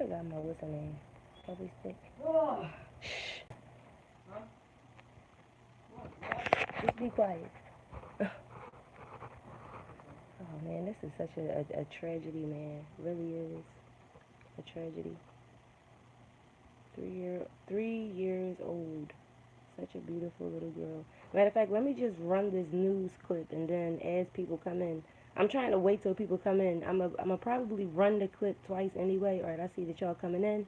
forgot my what's her name. Probably stick. Shh. Just be quiet. Oh man, this is such a tragedy, man. Really is a tragedy. 3 years old. Such a beautiful little girl. Matter of fact, let me just run this news clip, and then as people come in, I'm trying to wait till people come in. I'm probably run the clip twice anyway. All right, I see that y'all coming in.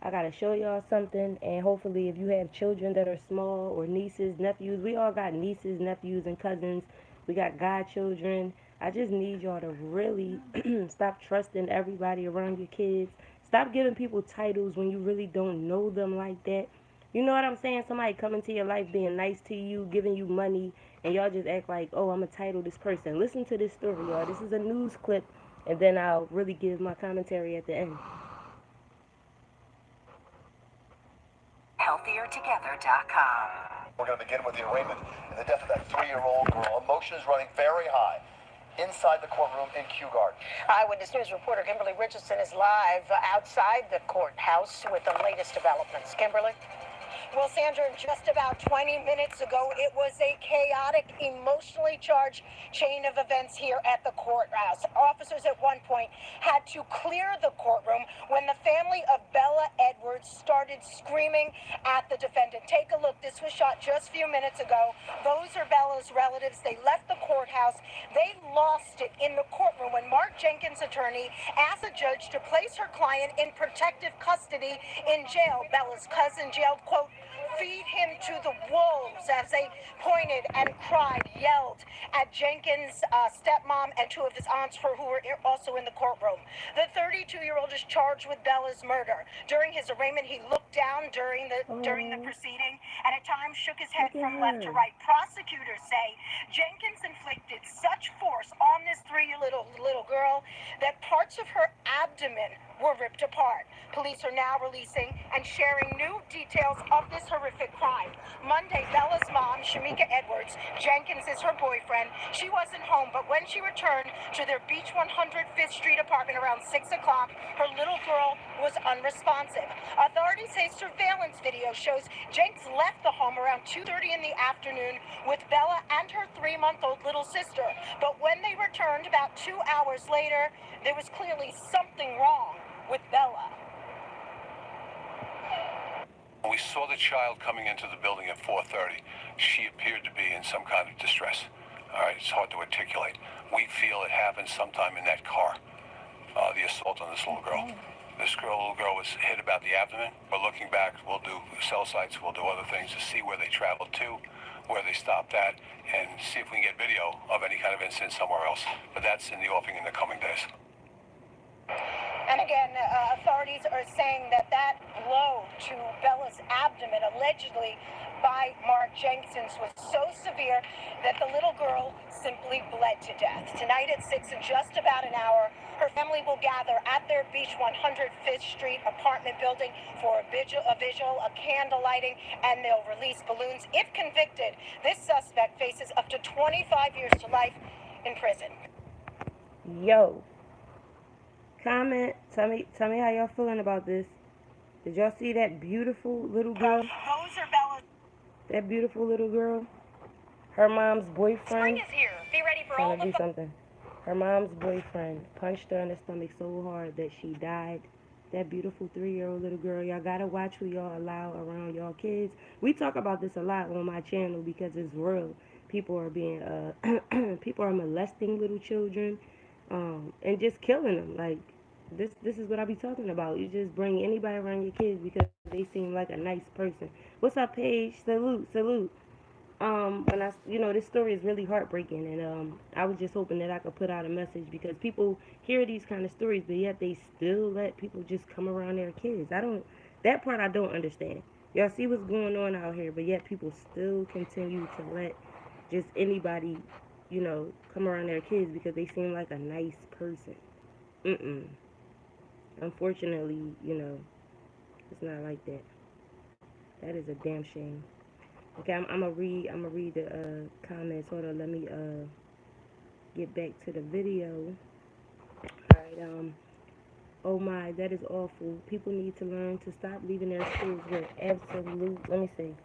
I gotta show y'all something, and hopefully, if you have children that are small or nieces, nephews, we all got nieces, nephews, and cousins. We got godchildren. I just need y'all to really stop trusting everybody around your kids. Stop giving people titles when you really don't know them like that. You know what I'm saying? Somebody come into your life being nice to you, giving you money, and y'all just act like, oh, I'm going to title this person. Listen to this story, y'all. This is a news clip, and then I'll really give my commentary at the end. HealthierTogether.com. We're going to begin with the arraignment and the death of that 3-year-old girl. Emotion is running very high inside the courtroom in Kew Garden. Eyewitness News reporter Kimberly Richardson is live outside the courthouse with the latest developments. Kimberly? Well, Sandra, just about 20 minutes ago, it was a chaotic, emotionally charged chain of events here at the courthouse. Officers at one point had to clear the courtroom when the family of Bella Edwards started screaming at the defendant. Take a look. This was shot just a few minutes ago. Those are Bella's relatives. They left the courthouse. They lost it in the courtroom when Mark Jenkins' attorney asked the judge to place her client in protective custody in jail. Bella's cousin jailed, quote, feed him to the wolves, as they pointed and cried, yelled at Jenkins' stepmom and two of his aunts who were also in the courtroom. The 32-year-old is charged with Bella's murder. During his arraignment, he looked down during the proceeding and at times shook his head from left to right. Prosecutors say Jenkins inflicted such force on this 3-year-old little girl that parts of her abdomen were ripped apart. Police are now releasing and sharing new details of this horrific crime. Monday, Bella's mom, Shamika Edwards, Jenkins is her boyfriend. She wasn't home, but when she returned to their Beach 105th Street apartment around 6 o'clock, her little girl was unresponsive. Authorities say surveillance video shows Jenkins left the home around 2:30 in the afternoon with Bella and her 3-month-old little sister. But when they returned about 2 hours later, there was clearly something wrong with Bella. When we saw the child coming into the building at 4:30, she appeared to be in some kind of distress. All right, it's hard to articulate. We feel it happened sometime in that car, the assault on this little girl. This little girl was hit about the abdomen. We're looking back. We'll do cell sites. We'll do other things to see where they traveled to, where they stopped at, and see if we can get video of any kind of incident somewhere else. But that's in the offing in the coming days. And again, authorities are saying that blow to Bella's abdomen, allegedly by Mark Jenkins, was so severe that the little girl simply bled to death. Tonight at 6, in just about an hour, her family will gather at their Beach 105th Street apartment building for a vigil, a candle lighting, and they'll release balloons. If convicted, this suspect faces up to 25 years to life in prison. Yo. Comment. Tell me how y'all feeling about this. Did y'all see that beautiful little girl? Those are Bella's. That beautiful little girl. Her mom's boyfriend. Spring is here. Be ready for all the do something. Her mom's boyfriend punched her in the stomach so hard that she died. That beautiful 3-year-old little girl. Y'all gotta watch who y'all allow around y'all kids. We talk about this a lot on my channel because it's real. People are being people are molesting little children, and just killing them. Like this is what I be talking about. You just bring anybody around your kids because they seem like a nice person. What's up, Paige? Salute. When this story is really heartbreaking, and I was just hoping that I could put out a message because people hear these kind of stories, but yet they still let people just come around their kids. That part I don't understand. Y'all see what's going on out here, but yet people still continue to let just anybody, come around their kids because they seem like a nice person. Unfortunately, it's not like that. That is a damn shame. Okay, I'm gonna read the comments. Hold on, let me get back to the video. All right. Oh my, that is awful. People need to learn to stop leaving their kids with absolute, let me see,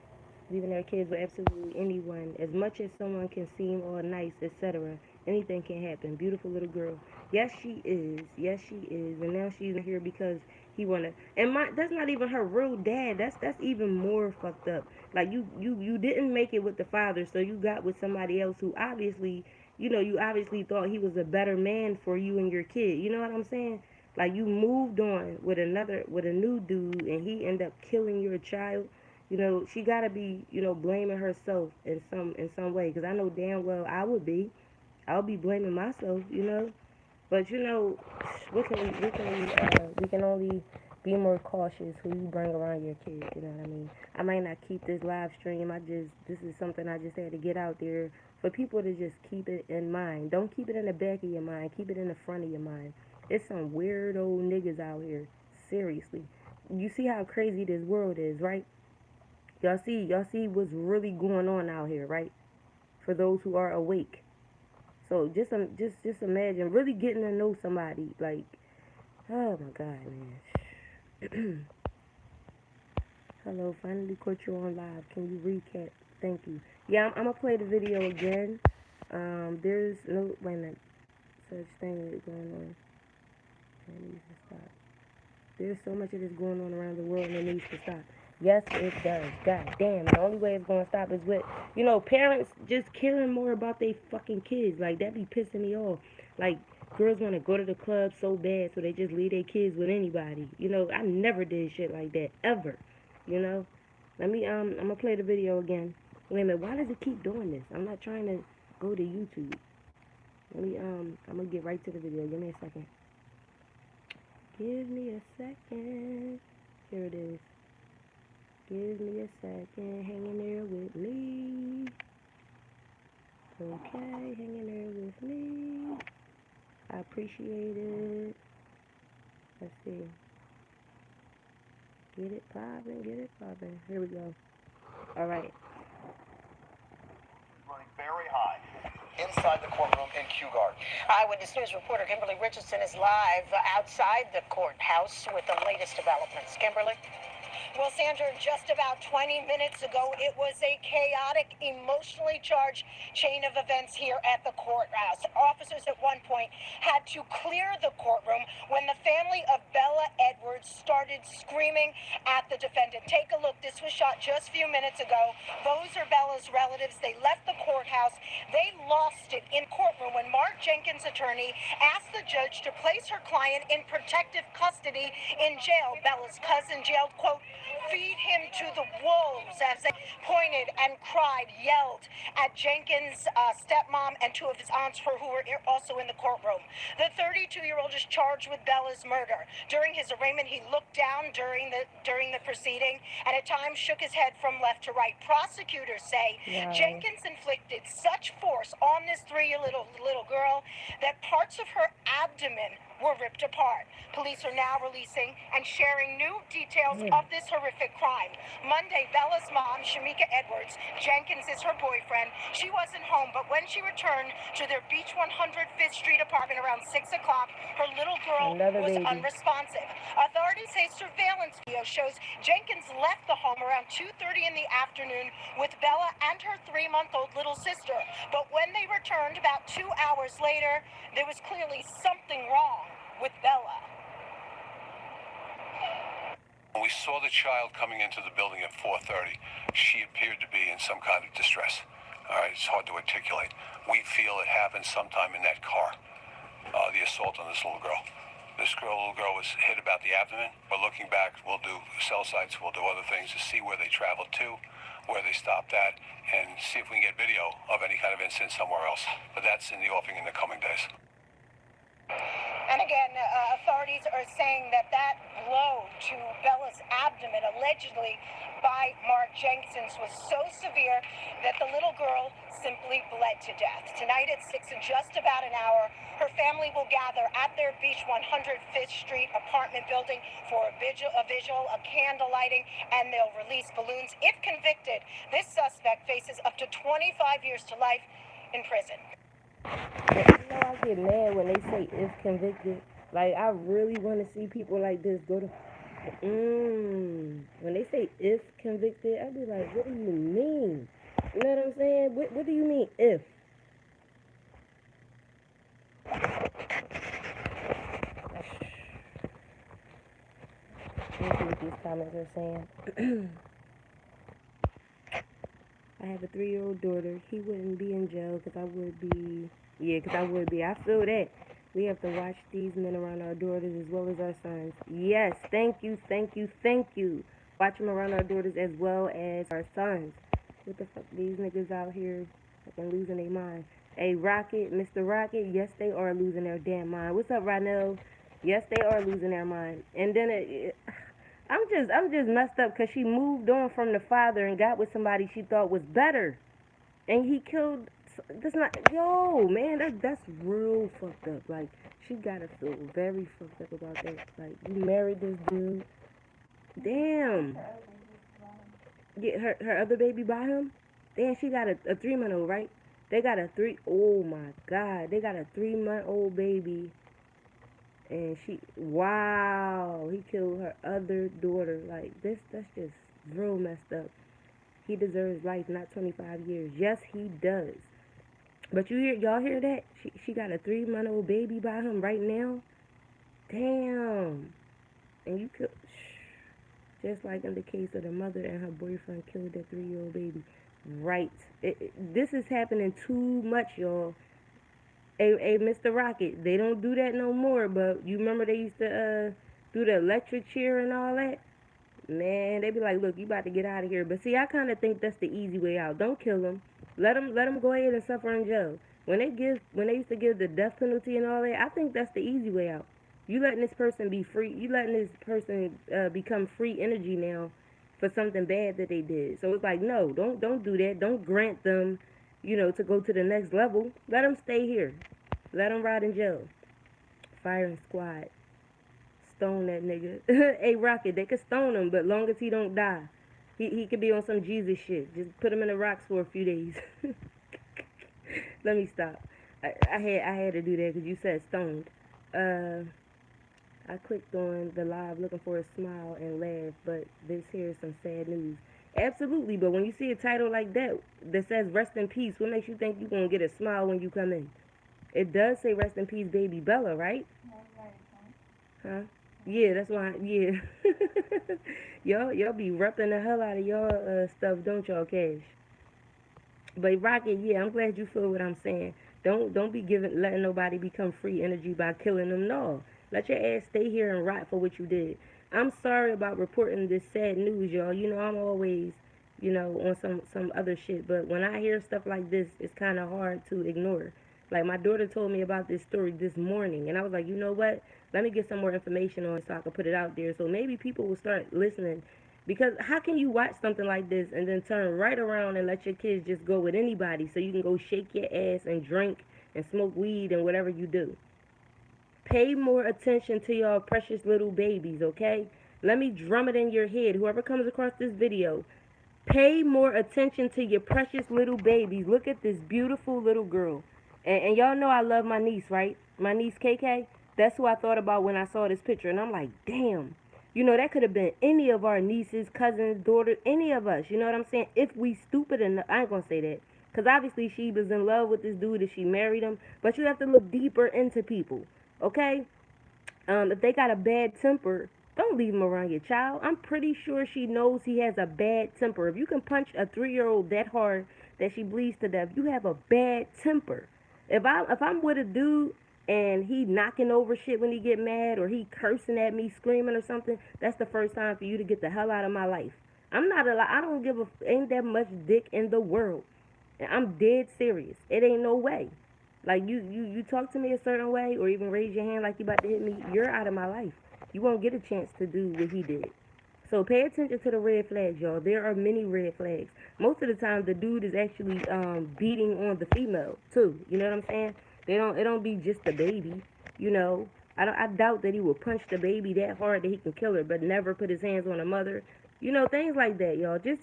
leaving their kids with absolutely anyone. As much as someone can seem all nice, etc., anything can happen. Beautiful little girl. Yes, she is. Yes, she is. And now she's here because he wanna. And my that's not even her real dad. That's even more fucked up. Like you didn't make it with the father, so you got with somebody else who obviously, you obviously thought he was a better man for you and your kid. You know what I'm saying? Like you moved on with a new dude, and he ended up killing your child. She gotta be, blaming herself in some way. Cause I know damn well I'll be blaming myself. But we can only be more cautious who you bring around your kids. You know what I mean? I might not keep this live stream. This is something I just had to get out there for people to just keep it in mind. Don't keep it in the back of your mind. Keep it in the front of your mind. It's some weird old niggas out here. Seriously. You see how crazy this world is, right? Y'all see what's really going on out here, right? For those who are awake. So just imagine really getting to know somebody. Like, oh my God, man. Hello, finally caught you on live. Can you recap? Thank you. Yeah, I'm gonna play the video again. There's no wait a minute, such thing that's going on. It needs to stop. There's so much of this going on around the world and it needs to stop. Yes, it does. God damn. The only way it's going to stop is with, parents just caring more about their fucking kids. Like, that be pissing me off. Like, girls want to go to the club so bad, so they just leave their kids with anybody. I never did shit like that, ever. You know? I'm going to play the video again. Wait a minute. Why does it keep doing this? I'm not trying to go to YouTube. I'm going to get right to the video. Give me a second. Give me a second. Here it is. Give me a second. Hang in there with me. Okay, hang in there with me. I appreciate it. Let's see. Get it poppin', get it poppin'. Here we go. All right. Running very high. Inside the courtroom in Kew Garden. Eyewitness News reporter Kimberly Richardson is live outside the courthouse with the latest developments. Kimberly? Well, Sandra, just about 20 minutes ago, it was a chaotic, emotionally charged chain of events here at the courthouse. Officers at one point had to clear the courtroom when the family of Bella Edwards started screaming at the defendant. Take a look. This was shot just a few minutes ago. Those are Bella's relatives. They left the courthouse. They lost it in courtroom when Mark Jenkins' attorney asked the judge to place her client in protective custody in jail. Bella's cousin jailed, quote, feed him to the wolves, as they pointed and cried, yelled at Jenkins' stepmom and two of his aunts who were also in the courtroom. The 32-year-old is charged with Bella's murder. During his arraignment, he looked down during the proceeding and at times shook his head from left to right. Prosecutors say Jenkins inflicted such force on this 3-year-old little girl that parts of her abdomen were ripped apart. Police are now releasing and sharing new details of this horrific crime. Monday, Bella's mom, Shamika Edwards, Jenkins is her boyfriend. She wasn't home, but when she returned to their Beach 105th Street apartment around 6 o'clock, her little girl was unresponsive. Authorities say surveillance video shows Jenkins left the home around 2:30 in the afternoon with Bella and her 3-month-old little sister. But when they returned about 2 hours later, there was clearly something wrong with Bella. When we saw the child coming into the building at 4:30, she appeared to be in some kind of distress. All right, it's hard to articulate. We feel it happened sometime in that car, the assault on this little girl. This little girl was hit about the abdomen. We're looking back. We'll do cell sites. We'll do other things to see where they traveled to, where they stopped at, and see if we can get video of any kind of incident somewhere else. But that's in the offing in the coming days. And again, authorities are saying that blow to Bella's abdomen, allegedly by Mark Jenkins, was so severe that the little girl simply bled to death. Tonight at 6, in just about an hour, her family will gather at their Beach 105th Street apartment building for a vigil, a candle lighting, and they'll release balloons. If convicted, this suspect faces up to 25 years to life in prison. I get mad when they say if convicted. Like, I really want to see people like this go to. When they say if convicted, I be like, what do you mean? You know what I'm saying? What do you mean if? Let me see what these comments are saying. I have a 3-year-old daughter. He wouldn't be in jail because I would be. Yeah, because I would be. I feel that. We have to watch these men around our daughters as well as our sons. Yes, thank you, thank you, thank you. Watch them around our daughters as well as our sons. What the fuck? These niggas out here fucking losing their mind. Hey, Rocket, Mr. Rocket, yes, they are losing their damn mind. What's up, Rhino? Yes, they are losing their mind. And then I'm just messed up because she moved on from the father and got with somebody she thought was better, and he killed. That's not yo man. That's real fucked up. Like she gotta feel very fucked up about that. Like you married this dude. Damn. Get her other baby by him. Damn, she got a 3 month old, right? They got a three. Oh my god, they got a 3 month old baby, and she. Wow, he killed her other daughter. Like this. That's just real messed up. He deserves life, not 25 years. Yes, he does. But y'all hear that? She got a 3 month old baby by him right now. Damn. And you could, just like in the case of the mother and her boyfriend killed that 3 year old baby. Right. This is happening too much, y'all. Hey, Mr. Rocket, they don't do that no more. But you remember they used to do the electric chair and all that? Man, they be like, look, you about to get out of here. But see, I kind of think that's the easy way out. Don't kill him. Let him go ahead and suffer in jail. When they used to give the death penalty and all that, I think that's the easy way out. You letting this person be free. You letting this person become free energy now for something bad that they did. So it's like, no, don't do that. Don't grant them, to go to the next level. Let them stay here. Let them rot in jail. Firing squad. Stone that nigga. Hey, Rocket, they could stone him, but long as he don't die. He could be on some Jesus shit. Just put him in the rocks for a few days. Let me stop. I had to do that because you said stoned. Uh, I clicked on the live looking for a smile and laugh, but this here is some sad news. Absolutely, but when you see a title like that that says rest in peace, what makes you think you're going to get a smile when you come in? It does say rest in peace, baby Bella, right? Huh? Yeah, that's why. Yeah, y'all be repping the hell out of y'all stuff, don't y'all, Cash? But Rocket, yeah, I'm glad you feel what I'm saying. Don't be letting nobody become free energy by killing them. No, let your ass stay here and rot for what you did. I'm sorry about reporting this sad news, y'all. I'm always, on some other shit. But when I hear stuff like this, it's kind of hard to ignore. Like my daughter told me about this story this morning, and I was like, you know what? Let me get some more information on it so I can put it out there. So maybe people will start listening. Because how can you watch something like this and then turn right around and let your kids just go with anybody so you can go shake your ass and drink and smoke weed and whatever you do? Pay more attention to your precious little babies, okay? Let me drum it in your head. Whoever comes across this video, pay more attention to your precious little babies. Look at this beautiful little girl. And y'all know I love my niece, right? My niece KK. That's who I thought about when I saw this picture. And I'm like, damn. That could have been any of our nieces, cousins, daughters, any of us. You know what I'm saying? If we stupid enough. I ain't going to say that. Because obviously she was in love with this dude and she married him. But you have to look deeper into people. Okay? If they got a bad temper, don't leave him around your child. I'm pretty sure she knows he has a bad temper. If you can punch a 3-year-old that hard that she bleeds to death, you have a bad temper. If I'm with a dude and he knocking over shit when he get mad or he cursing at me, screaming or something, that's the first time for you to get the hell out of my life. I don't give a ain't that much dick in the world. And I'm dead serious. It ain't no way. Like you talk to me a certain way or even raise your hand like you about to hit me, you're out of my life. You won't get a chance to do what he did. So pay attention to the red flags, y'all. There are many red flags. Most of the time the dude is actually beating on the female too. You know what I'm saying? It don't be just the baby, you know. I doubt that he will punch the baby that hard that he can kill her, but never put his hands on a mother. Things like that, y'all. Just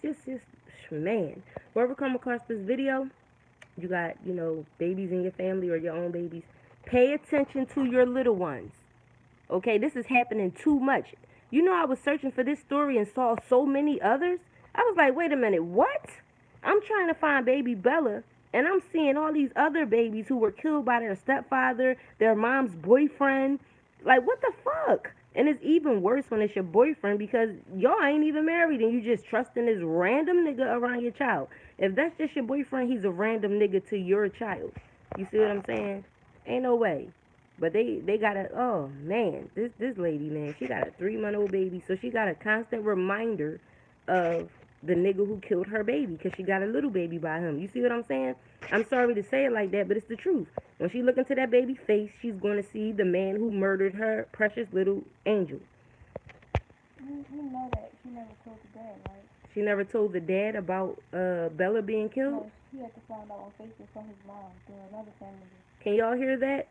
man. Whoever come across this video, you got, babies in your family or your own babies, pay attention to your little ones. Okay, this is happening too much. You know, I was searching for this story and saw so many others. I was like, wait a minute, what? I'm trying to find baby Bella, and I'm seeing all these other babies who were killed by their stepfather, their mom's boyfriend. Like, what the fuck? And it's even worse when it's your boyfriend because y'all ain't even married and you just trusting this random nigga around your child. If that's just your boyfriend, he's a random nigga to your child. You see what I'm saying? Ain't no way. But they got a, oh man, this lady, man, she got a 3 month old baby, so she got a constant reminder of the nigga who killed her baby because she got a little baby by him. You see what I'm saying? I'm sorry to say it like that, but it's the truth. When she look into that baby face, she's going to see the man who murdered her precious little angel. You know that she never told the dad, right? She never told the dad about Bella being killed. No, he had to find out on Facebook from his mom through another family. Can y'all hear that?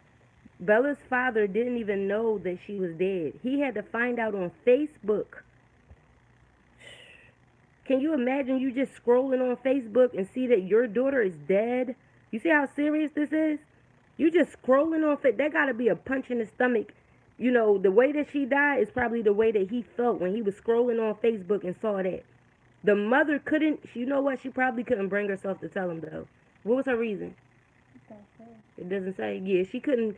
Bella's father didn't even know that she was dead. He had to find out on Facebook. Can you imagine you just scrolling on Facebook and see that your daughter is dead? You see how serious this is? You just scrolling on Facebook. That gotta be a punch in the stomach. You know, the way that she died is probably the way that he felt when he was scrolling on Facebook and saw that. The mother couldn't, you know what? She probably couldn't bring herself to tell him though. What was her reason? It doesn't say. Yeah, she couldn't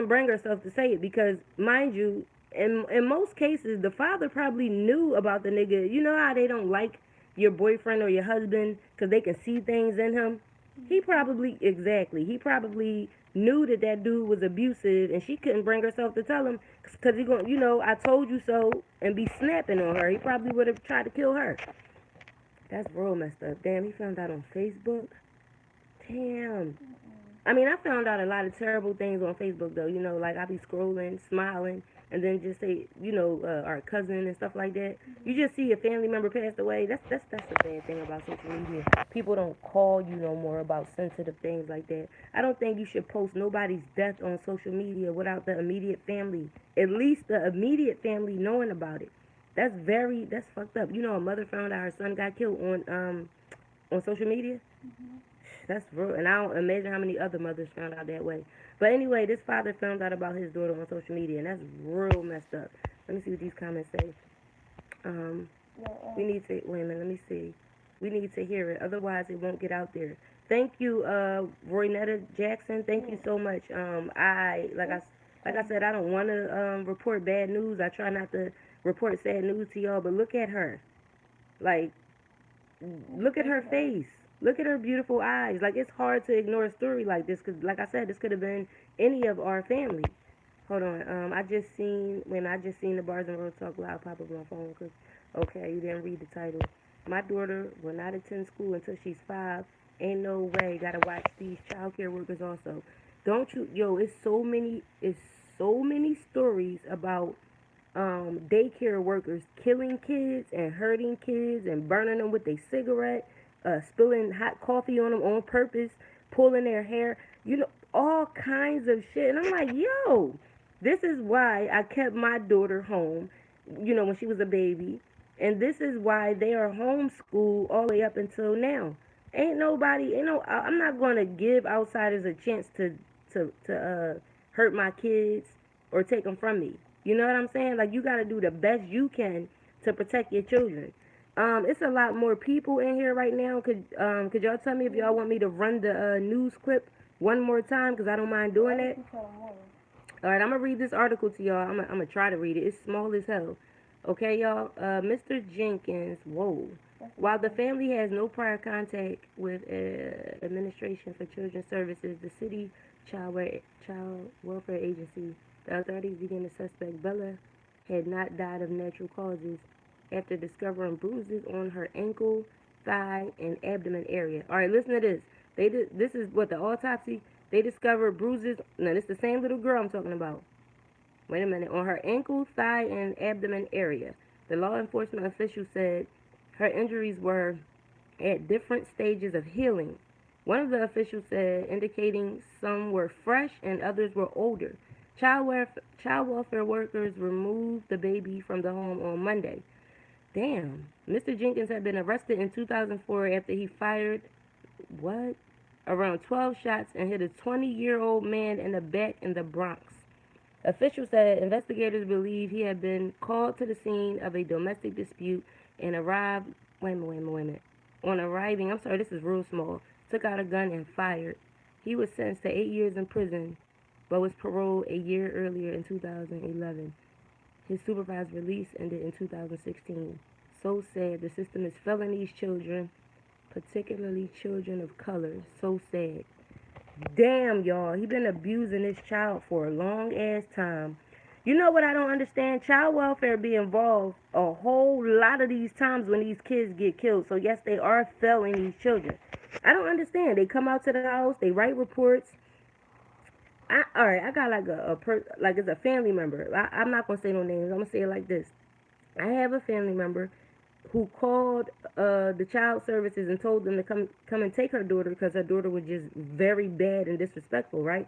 bring herself to say it because, mind you, in most cases, the father probably knew about the nigga. You know how they don't like your boyfriend or your husband because they can see things in him. He probably exactly. He probably knew that that dude was abusive, and she couldn't bring herself to tell him because he going, I told you so, and be snapping on her. He probably would have tried to kill her. That's real messed up. Damn, he found out on Facebook. Damn. I mean, I found out a lot of terrible things on Facebook, though. Like I be scrolling, smiling, and then just say, our cousin and stuff like that. You just see a family member passed away. That's the bad thing about social media. People don't call you no more about sensitive things like that. I don't think you should post nobody's death on social media without the immediate family, at least the immediate family knowing about it. That's fucked up. A mother found out her son got killed on social media. That's real, and I don't imagine how many other mothers found out that way. But anyway, this father found out about his daughter on social media, and that's real messed up. Let me see what these comments say. Um, we need to wait a minute. Let me see. We need to hear it, otherwise it won't get out there. Thank you, Roynetta Jackson. Thank you so much. Like I said, I don't want to report bad news. I try not to report sad news to y'all, but look at her. Like, look at her face. Look at her beautiful eyes. Like, it's hard to ignore a story like this because, like I said, this could have been any of our family. Hold on. I just seen the Bars and Road Talk Loud pop up on my phone because, okay, you didn't read the title. My daughter will not attend school until she's 5. Ain't no way. Gotta watch these child care workers also. Don't you, yo, it's so many stories about daycare workers killing kids and hurting kids and burning them with a cigarette, spilling hot coffee on them on purpose, pulling their hair, all kinds of shit. And I'm like, yo, this is why I kept my daughter home, when she was a baby. And this is why they are homeschooled all the way up until now. I'm not going to give outsiders a chance to hurt my kids or take them from me. You know what I'm saying? Like, you got to do the best you can to protect your children. It's a lot more people in here right now. Could y'all tell me if y'all want me to run the news clip one more time? Because I don't mind doing that. All right, I'm going to read this article to y'all. I'm going to try to read it. It's small as hell. Okay, y'all. Mr. Jenkins, whoa. While the family has no prior contact with Administration for Children's Services, the city child welfare agency, the authorities began to suspect Bella had not died of natural causes after discovering bruises on her ankle, thigh, and abdomen area. All right, listen to this. This is what the autopsy. They discovered bruises. Now, this is the same little girl I'm talking about. Wait a minute. On her ankle, thigh, and abdomen area. The law enforcement official said her injuries were at different stages of healing. One of the officials said, indicating some were fresh and others were older. Child welfare workers removed the baby from the home on Monday. Damn. Mr. Jenkins had been arrested in 2004 after he fired, around 12 shots and hit a 20-year-old man in the back in the Bronx. Officials said investigators believe he had been called to the scene of a domestic dispute and arrived. Wait a minute. On arriving, I'm sorry, this is real small. Took out a gun and fired. He was sentenced to 8 years in prison, but was paroled a year earlier in 2011. His supervised release ended in 2016. So sad. The system is failing these children, particularly children of color. So sad. Damn, y'all. He been abusing this child for a long ass time. You know what I don't understand? Child welfare be involved a whole lot of these times when these kids get killed. So yes, they are failing these children. I don't understand. They come out to the house, they write reports. All right, I got like like it's a family member. I'm not gonna say no names. I'm gonna say it like this. I have a family member who called the child services and told them to come and take her daughter because her daughter was just very bad and disrespectful, right?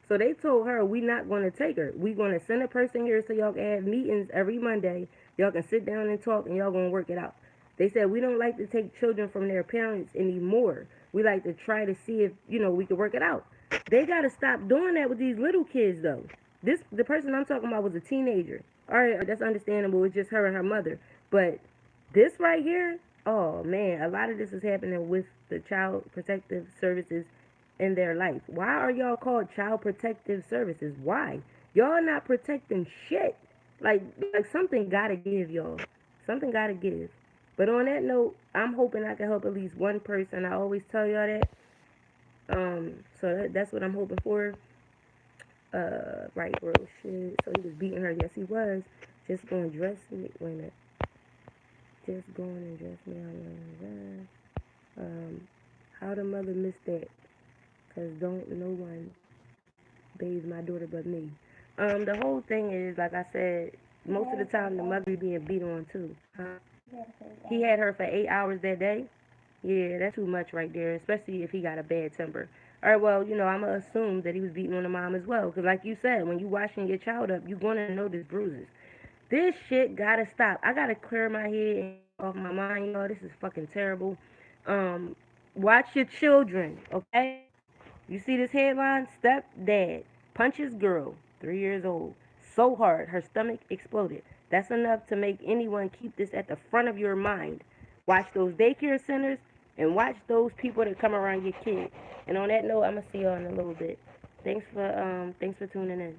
So they told her, we not going to take her. We going to send a person here so y'all can have meetings every Monday. Y'all can sit down and talk and y'all going to work it out. They said, we don't like to take children from their parents anymore. We like to try to see if, we can work it out. They got to stop doing that with these little kids, though. The person I'm talking about was a teenager. All right, that's understandable. It's just her and her mother. But this right here, oh man, a lot of this is happening with the child protective services in their life. Why are y'all called child protective services? Why? Y'all not protecting shit. Like something gotta give, y'all. Something gotta give. But on that note, I'm hoping I can help at least one person. I always tell y'all that. So that's what I'm hoping for. Right, bro. Shit. So he was beating her. Yes, he was. Just going to dress me. Wait a minute. Just going and dress me how the mother missed that? Cause don't no one bathe my daughter but me. The whole thing is, like I said, He most of had the her for time the 8 mother hours. be being beat on too. Huh? He had her for 8 He hours. had her for 8 hours that day. Yeah, that's too much right there, especially if he got a bad temper. All right, well, I'm gonna assume that he was beating on the mom as well, cause like you said, when you washing your child up, you gonna notice bruises. This shit gotta stop. I gotta clear my head and get this off my mind, y'all. This is fucking terrible. Um, watch your children, okay? You see this headline? Stepdad punches girl, 3 years old, so hard her stomach exploded. That's enough to make anyone keep this at the front of your mind. Watch those daycare centers and watch those people that come around your kid. And on that note, I'm gonna see y'all in a little bit. Thanks for tuning in.